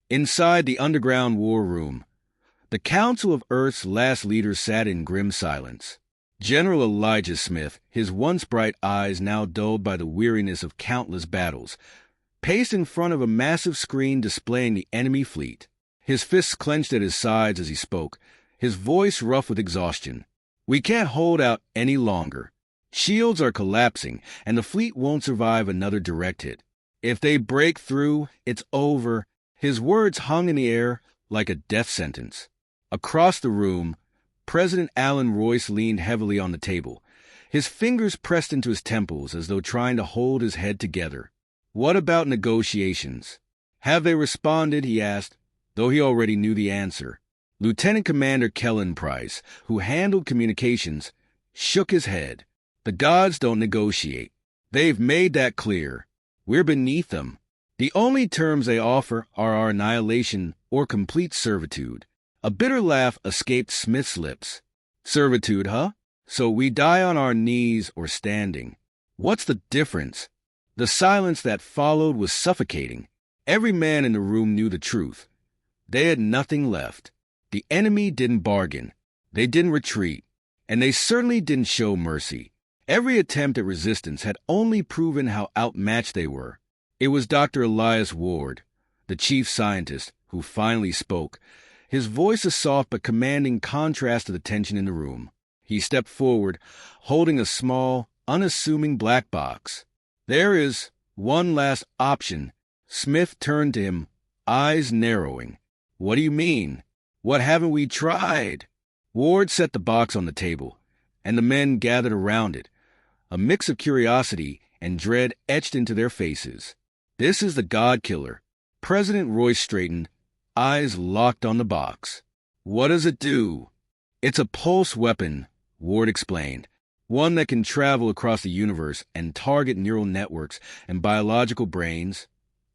Inside the underground war room, the Council of Earth's last leaders sat in grim silence. General Elijah Smith, his once bright eyes now dulled by the weariness of countless battles, paced in front of a massive screen displaying the enemy fleet. His fists clenched at his sides as he spoke, his voice rough with exhaustion. "We can't hold out any longer. Shields are collapsing, and the fleet won't survive another direct hit. If they break through, it's over." His words hung in the air like a death sentence. Across the room, President Alan Royce leaned heavily on the table, his fingers pressed into his temples as though trying to hold his head together. "What about negotiations? Have they responded?" he asked, though he already knew the answer. Lieutenant Commander Kellen Price, who handled communications, shook his head. "The gods don't negotiate. They've made that clear. We're beneath them. The only terms they offer are our annihilation or complete servitude." A bitter laugh escaped Smith's lips. "Servitude, huh? So we die on our knees or standing. What's the difference?" The silence that followed was suffocating. Every man in the room knew the truth. They had nothing left. The enemy didn't bargain. They didn't retreat. And they certainly didn't show mercy. Every attempt at resistance had only proven how outmatched they were. It was Dr. Elias Ward, the chief scientist, who finally spoke, his voice a soft but commanding contrast to the tension in the room. He stepped forward, holding a small, unassuming black box. "There is one last option." Smith turned to him, eyes narrowing. "What do you mean? What haven't we tried?" Ward set the box on the table, and the men gathered around it, a mix of curiosity and dread etched into their faces. "This is the God Killer." President Royce straightened, eyes locked on the box. "What does it do?" "It's a pulse weapon," Ward explained, "one that can travel across the universe and target neural networks and biological brains,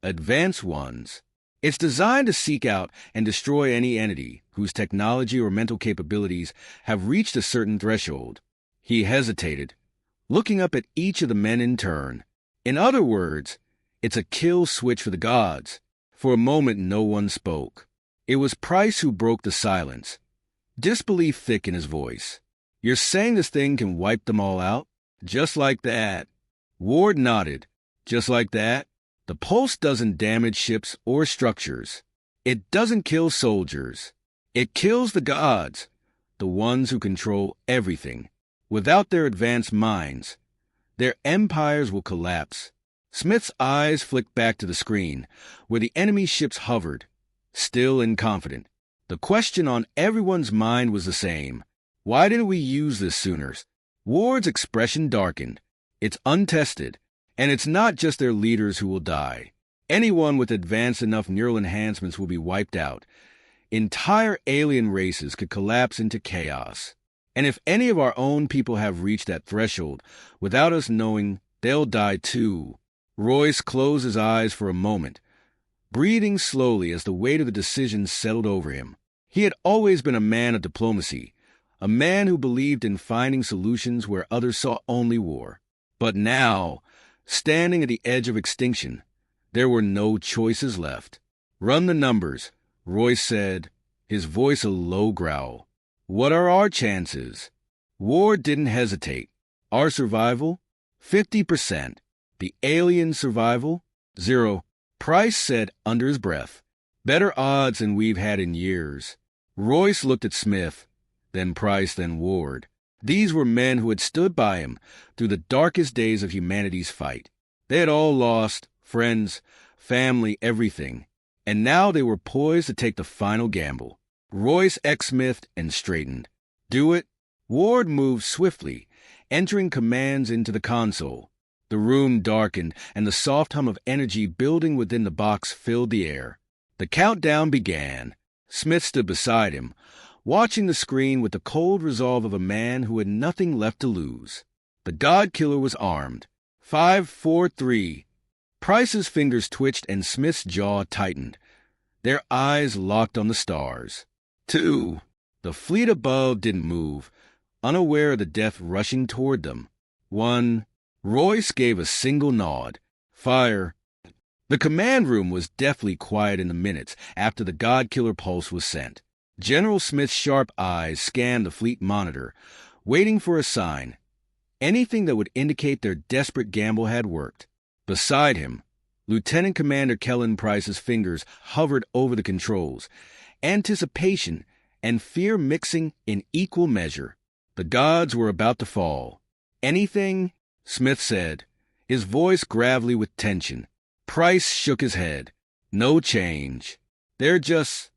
advanced ones. It's designed to seek out and destroy any entity whose technology or mental capabilities have reached a certain threshold." He hesitated, looking up at each of the men in turn. "In other words, it's a kill switch for the gods." For a moment, no one spoke. It was Price who broke the silence, disbelief thick in his voice. "You're saying this thing can wipe them all out? Just like that?" Ward nodded. "Just like that? The pulse doesn't damage ships or structures. It doesn't kill soldiers. It kills the gods, the ones who control everything. Without their advanced minds, their empires will collapse." Smith's eyes flicked back to the screen, where the enemy ships hovered, still and confident. The question on everyone's mind was the same. Why didn't we use this sooner? Ward's expression darkened. It's untested, and it's not just their leaders who will die. Anyone with advanced enough neural enhancements will be wiped out. Entire alien races could collapse into chaos. And if any of our own people have reached that threshold, without us knowing, they'll die too. Royce closed his eyes for a moment, breathing slowly as the weight of the decision settled over him. He had always been a man of diplomacy, a man who believed in finding solutions where others saw only war. But now, standing at the edge of extinction, there were no choices left. "Run the numbers," Royce said, his voice a low growl. "What are our chances?" Ward didn't hesitate. "Our survival? 50%. The alien survival? 0. Price said under his breath. "Better odds than we've had in years." Royce looked at Smith, then Price, then Ward. These were men who had stood by him through the darkest days of humanity's fight. They had all lost, friends, family, everything. And now they were poised to take the final gamble. Royce ex-Smith and straightened. "Do it?" Ward moved swiftly, entering commands into the console. The room darkened, and the soft hum of energy building within the box filled the air. The countdown began. Smith stood beside him, watching the screen with the cold resolve of a man who had nothing left to lose. The God Killer was armed. 5, 4, 3. Price's fingers twitched and Smith's jaw tightened. Their eyes locked on the stars. 2. The fleet above didn't move, unaware of the death rushing toward them. 1. Royce gave a single nod. "Fire." The command room was deathly quiet in the minutes after the God-Killer pulse was sent. General Smith's sharp eyes scanned the fleet monitor, waiting for a sign. Anything that would indicate their desperate gamble had worked. Beside him, Lieutenant Commander Kellen Price's fingers hovered over the controls, anticipation and fear mixing in equal measure. The gods were about to fall. "Anything?" Smith said, his voice gravelly with tension. Price shook his head. "No change. They're just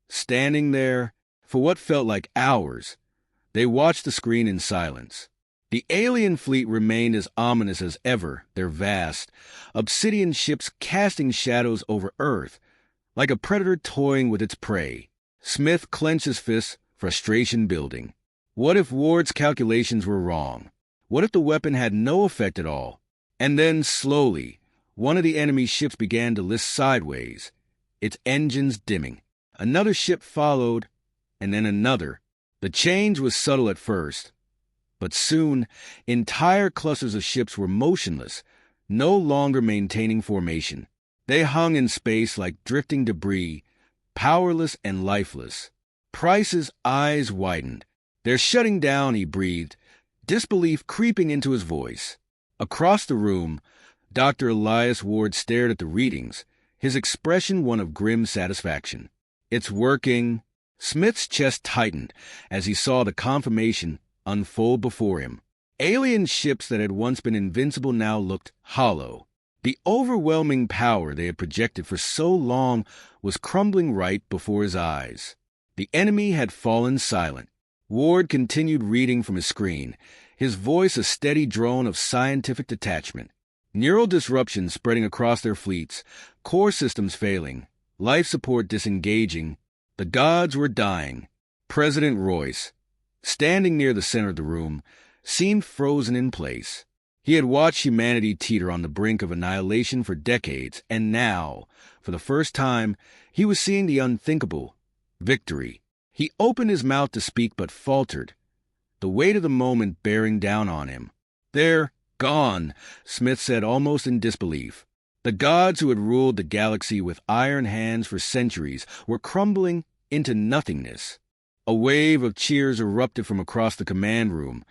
standing there." For what felt like hours, they watched the screen in silence. The alien fleet remained as ominous as ever, their vast, obsidian ships casting shadows over Earth, like a predator toying with its prey. Smith clenched his fists, frustration building. What if Ward's calculations were wrong? What if the weapon had no effect at all? And then, slowly, one of the enemy's ships began to list sideways, its engines dimming. Another ship followed, and then another. The change was subtle at first, but soon entire clusters of ships were motionless, no longer maintaining formation. They hung in space like drifting debris, powerless and lifeless. Price's eyes widened. "They're shutting down," he breathed, disbelief creeping into his voice. Across the room, Dr. Elias Ward stared at the readings, his expression one of grim satisfaction. "It's working." Smith's chest tightened as he saw the confirmation unfold before him. Alien ships that had once been invincible now looked hollow. The overwhelming power they had projected for so long was crumbling right before his eyes. The enemy had fallen silent. Ward continued reading from his screen, his voice a steady drone of scientific detachment. Neural disruption spreading across their fleets, core systems failing, life support disengaging. The gods were dying. President Royce, standing near the center of the room, seemed frozen in place. He had watched humanity teeter on the brink of annihilation for decades, and now, for the first time, he was seeing the unthinkable: victory. He opened his mouth to speak but faltered, the weight of the moment bearing down on him. "They're gone," Smith said almost in disbelief. The gods who had ruled the galaxy with iron hands for centuries were crumbling into nothingness. A wave of cheers erupted from across the command room,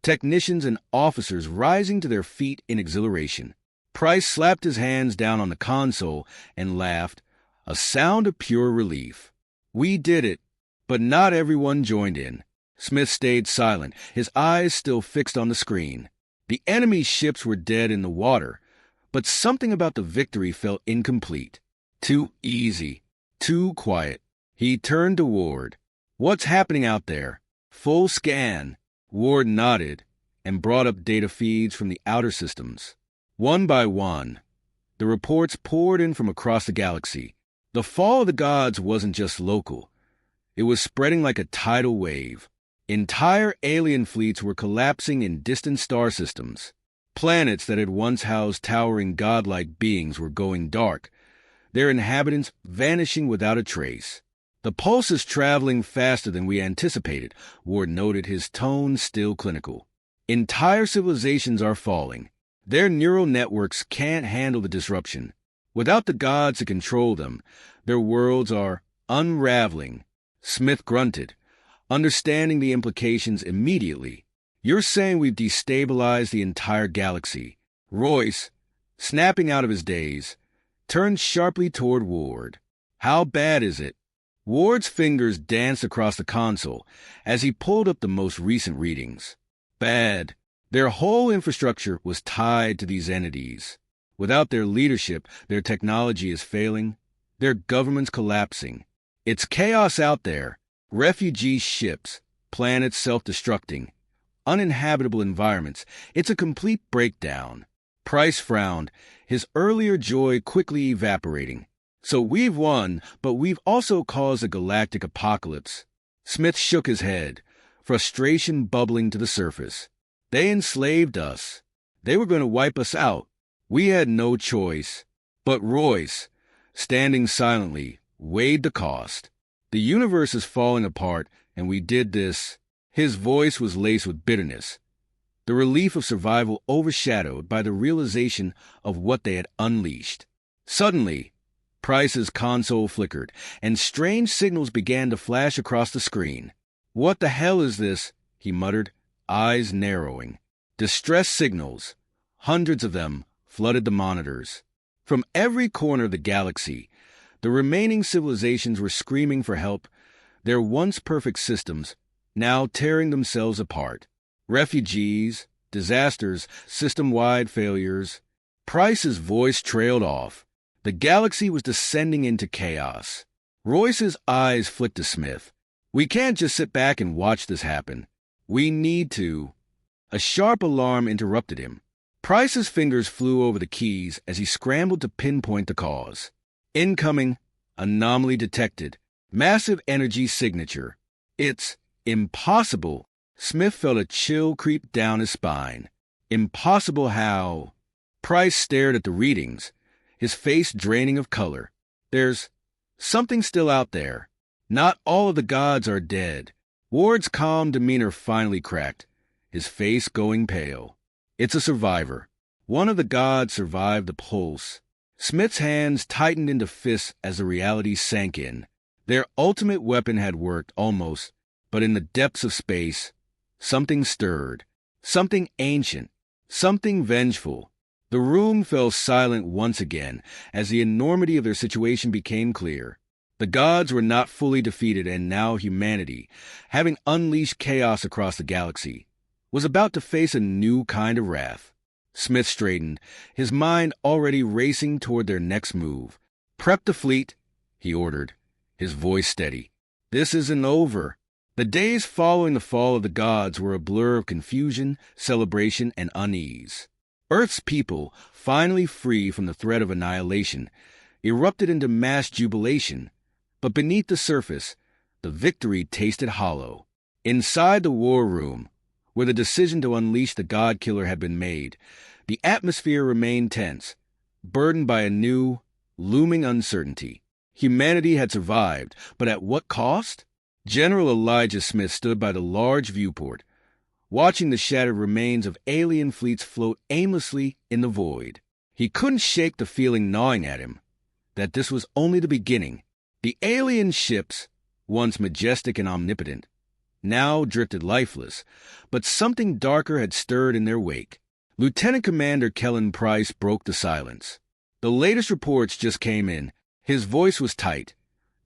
technicians and officers rising to their feet in exhilaration. Price slapped his hands down on the console and laughed, a sound of pure relief. "We did it." But not everyone joined in. Smith stayed silent, his eyes still fixed on the screen. The enemy's ships were dead in the water, but something about the victory felt incomplete. Too easy, too quiet. He turned to Ward. "What's happening out there?" "Full scan." Ward nodded and brought up data feeds from the outer systems. One by one, the reports poured in from across the galaxy. The fall of the gods wasn't just local. It was spreading like a tidal wave. Entire alien fleets were collapsing in distant star systems. Planets that had once housed towering godlike beings were going dark, their inhabitants vanishing without a trace. "The pulse is traveling faster than we anticipated," Ward noted, his tone still clinical. "Entire civilizations are falling. Their neural networks can't handle the disruption. Without the gods to control them, their worlds are unraveling." Smith grunted, understanding the implications immediately. "You're saying we've destabilized the entire galaxy." Royce, snapping out of his daze, turned sharply toward Ward. "How bad is it?" Ward's fingers danced across the console as he pulled up the most recent readings. "Bad. Their whole infrastructure was tied to these entities. Without their leadership, their technology is failing, their government's collapsing. It's chaos out there. Refugee ships, planets self-destructing, uninhabitable environments. It's a complete breakdown." Price frowned, his earlier joy quickly evaporating. "So we've won, but we've also caused a galactic apocalypse." Smith shook his head, frustration bubbling to the surface. "They enslaved us. They were going to wipe us out. We had no choice." But Royce, standing silently, weighed the cost. "The universe is falling apart, and we did this." His voice was laced with bitterness, the relief of survival overshadowed by the realization of what they had unleashed. Suddenly, Price's console flickered, and strange signals began to flash across the screen. "What the hell is this?" he muttered, eyes narrowing. Distress signals, hundreds of them, flooded the monitors. From every corner of the galaxy, the remaining civilizations were screaming for help, their once perfect systems now tearing themselves apart. Refugees, disasters, system-wide failures. Price's voice trailed off. The galaxy was descending into chaos. Royce's eyes flicked to Smith. "We can't just sit back and watch this happen. We need to." A sharp alarm interrupted him. Price's fingers flew over the keys as he scrambled to pinpoint the cause. "Incoming. Anomaly detected. Massive energy signature." "It's impossible." Smith felt a chill creep down his spine. "Impossible how?" Price stared at the readings, his face draining of color. "There's something still out there. Not all of the gods are dead." Ward's calm demeanor finally cracked, his face going pale. "It's a survivor. One of the gods survived the pulse." Smith's hands tightened into fists as the reality sank in. Their ultimate weapon had worked, almost, but in the depths of space, something stirred. Something ancient. Something vengeful. The room fell silent once again as the enormity of their situation became clear. The gods were not fully defeated, and now humanity, having unleashed chaos across the galaxy, was about to face a new kind of wrath. Smith straightened, his mind already racing toward their next move. "Prep the fleet," he ordered, his voice steady. "This isn't over." The days following the fall of the gods were a blur of confusion, celebration, and unease. Earth's people, finally free from the threat of annihilation, erupted into mass jubilation. But beneath the surface, the victory tasted hollow. Inside the war room, where the decision to unleash the God Killer had been made, the atmosphere remained tense, burdened by a new, looming uncertainty. Humanity had survived, but at what cost? General Elijah Smith stood by the large viewport, watching the shattered remains of alien fleets float aimlessly in the void. He couldn't shake the feeling gnawing at him that this was only the beginning. The alien ships, once majestic and omnipotent, now drifted lifeless, but something darker had stirred in their wake. Lieutenant Commander Kellen Price broke the silence. "The latest reports just came in." His voice was tight,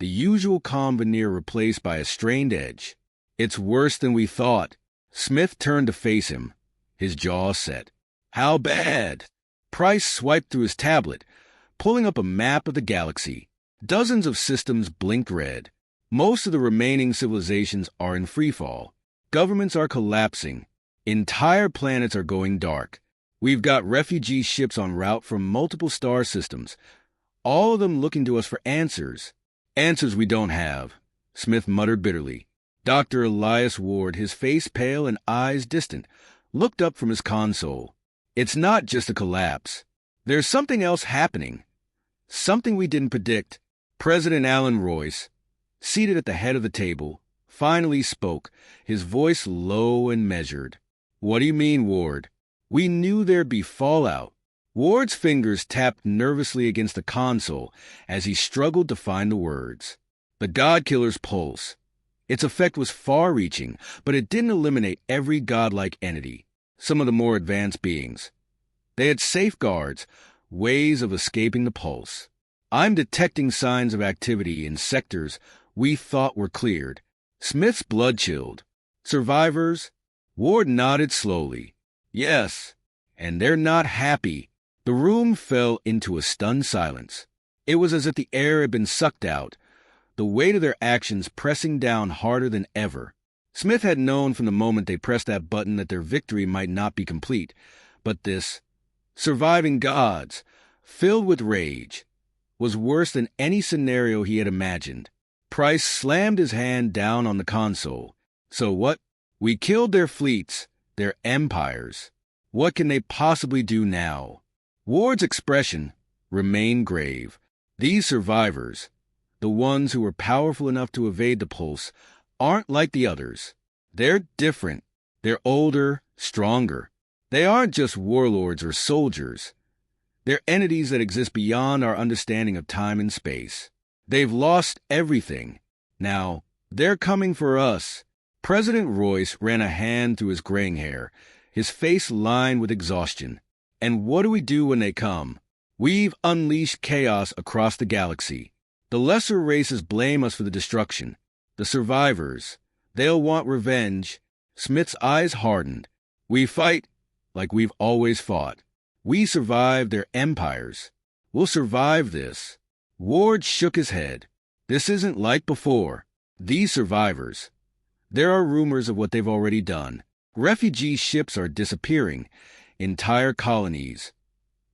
the usual calm veneer replaced by a strained edge. "It's worse than we thought." Smith turned to face him, his jaw set. "How bad?" Price swiped through his tablet, pulling up a map of the galaxy. Dozens of systems blinked red. Most of the remaining civilizations are in freefall. Governments are collapsing. Entire planets are going dark. We've got refugee ships en route from multiple star systems, all of them looking to us for answers. "Answers we don't have," Smith muttered bitterly. Dr. Elias Ward, his face pale and eyes distant, looked up from his console. "It's not just a collapse. There's something else happening. Something we didn't predict." President Alan Royce, seated at the head of the table, finally spoke, his voice low and measured. "What do you mean, Ward?" "We knew there'd be fallout." Ward's fingers tapped nervously against the console as he struggled to find the words. The God Killer's pulse. Its effect was far-reaching, but it didn't eliminate every godlike entity, some of the more advanced beings. They had safeguards, ways of escaping the pulse. "I'm detecting signs of activity in sectors we thought were cleared." Smith's blood chilled. "Survivors?" Ward nodded slowly. "Yes, and they're not happy." The room fell into a stunned silence. It was as if the air had been sucked out, the weight of their actions pressing down harder than ever. Smith had known from the moment they pressed that button that their victory might not be complete, but this, surviving gods, filled with rage, was worse than any scenario he had imagined. Price slammed his hand down on the console. "So what? We killed their fleets, their empires. What can they possibly do now?" Ward's expression remained grave. "These survivors, the ones who were powerful enough to evade the pulse, aren't like the others. They're different. They're older, stronger. They aren't just warlords or soldiers. They're entities that exist beyond our understanding of time and space. They've lost everything. Now, they're coming for us. President Royce ran a hand through his graying hair, his face lined with exhaustion. And what do we do when they come? We've unleashed chaos across the galaxy. The lesser races blame us for the destruction. The survivors, they'll want revenge. Smith's eyes hardened. We fight like we've always fought. We survived their empires. We'll survive this. Ward shook his head. This isn't like before. These survivors. There are rumors of what they've already done. Refugee ships are disappearing. Entire colonies.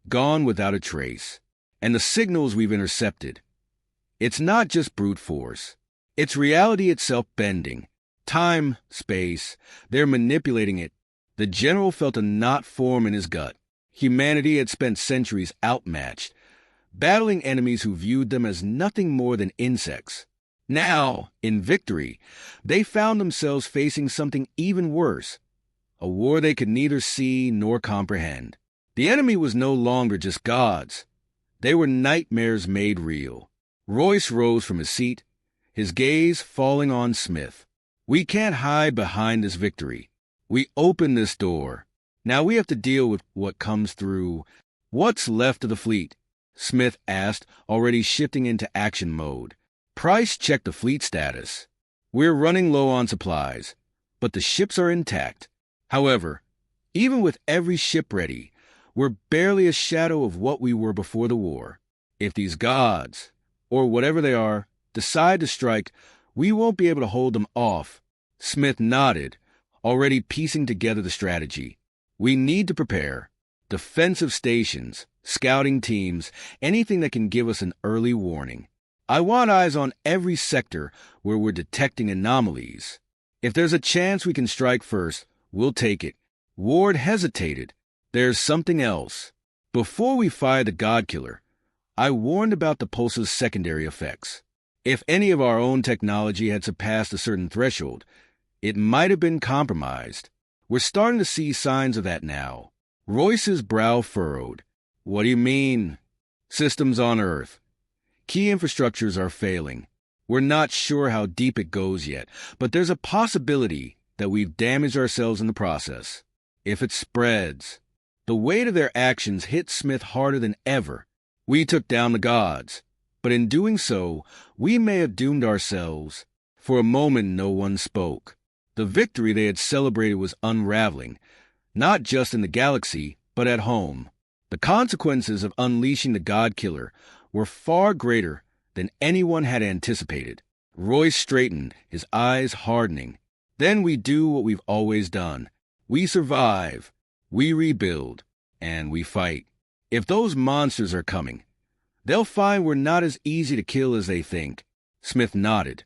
Gone without a trace. And the signals we've intercepted. It's not just brute force. It's reality itself bending. Time, space, they're manipulating it. The general felt a knot form in his gut. Humanity had spent centuries outmatched, battling enemies who viewed them as nothing more than insects. Now, in victory, they found themselves facing something even worse, a war they could neither see nor comprehend. The enemy was no longer just gods. They were nightmares made real. Royce rose from his seat, his gaze falling on Smith. We can't hide behind this victory. We open this door. Now we have to deal with what comes through. What's left of the fleet? Smith asked, already shifting into action mode. Price checked the fleet status. We're running low on supplies, but the ships are intact. However, even with every ship ready, we're barely a shadow of what we were before the war. If these gods, or whatever they are, decide to strike, we won't be able to hold them off. Smith nodded, already piecing together the strategy. We need to prepare. Defensive stations, scouting teams, anything that can give us an early warning. I want eyes on every sector where we're detecting anomalies. If there's a chance we can strike first, we'll take it. Ward hesitated. There's something else. Before we fired the God Killer, I warned about the pulse's secondary effects. If any of our own technology had surpassed a certain threshold, it might have been compromised. We're starting to see signs of that now. Royce's brow furrowed. What do you mean? Systems on Earth. Key infrastructures are failing. We're not sure how deep it goes yet, but there's a possibility that we've damaged ourselves in the process. If it spreads, the weight of their actions hit Smith harder than ever. We took down the gods, but in doing so, we may have doomed ourselves. For a moment, no one spoke. The victory they had celebrated was unraveling, not just in the galaxy, but at home. The consequences of unleashing the God Killer were far greater than anyone had anticipated. Royce straightened, his eyes hardening. Then we do what we've always done. We survive, we rebuild, and we fight. If those monsters are coming, they'll find we're not as easy to kill as they think. Smith nodded,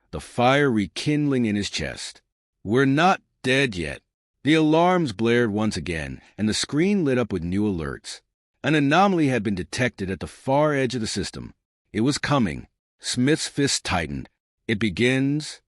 the fire rekindling in his chest. We're not dead yet. The alarms blared once again, and the screen lit up with new alerts. An anomaly had been detected at the far edge of the system. It was coming. Smith's fist tightened. It begins